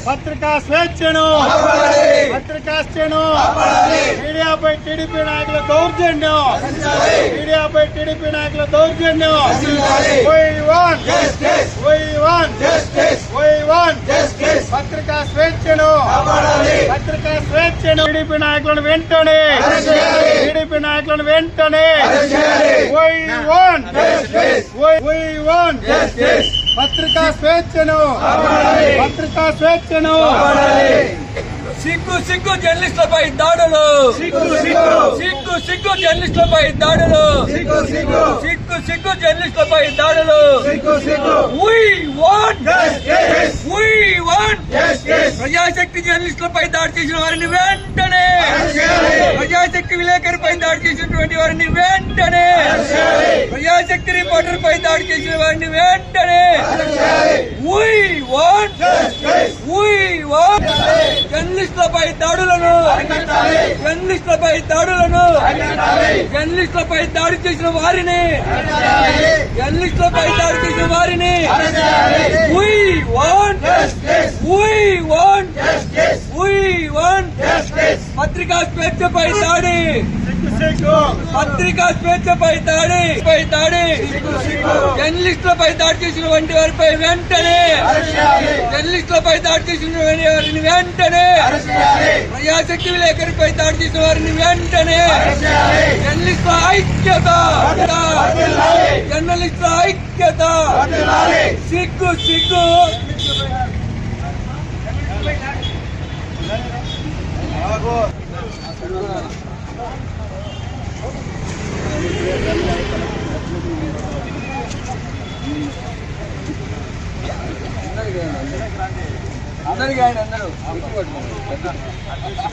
పత్రికా స్వేచ్ఛను మీడియాపై టీడీపీ నాయకుల దౌర్జన్యం పత్రికా స్వేచ్ఛను టీడీపీ నాయకులను వెంటనే పత్రికా స్వేచ్ఛను సిగ్గు జర్నలిస్టులపై దాడులు సిగ్గు జర్నలిస్టులపై దాడులు ప్రజాశక్తి జర్నలిస్టులపై దాడి చేసిన వారిని వెంటనే ప్రజాశక్తి విలేకరుపై దాడి చేసినటువంటి వారిని వెంటనే ప్రజాశక్తి రిపోర్టర్ పై దాడి చేసిన వారిని వెంటనే జర్నలిస్టులపై దాడి చేసిన వారిని పత్రికా స్వేచ్ఛపై దాడి జర్నలిస్టులపై దాడి చేసిన వంటి వారిపై వెంటనే ప్రజాశక్తి విలేకరిపై దాడి చేసిన వారిని వెంటనే జర్నలిస్టుల ఐక్యత సిగ్గు అందరికి అందరూ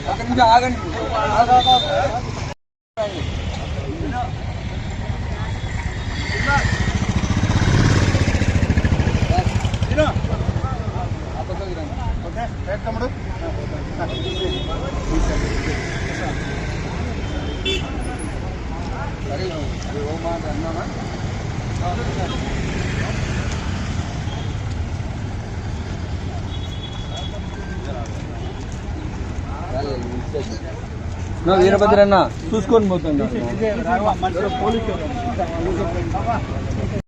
అక్కడి నుంచి ఆగండి. తమ్ముడు సరే ఓ మాట అన్నామా వీరభద్రన్న చూసుకొని పోతుంది.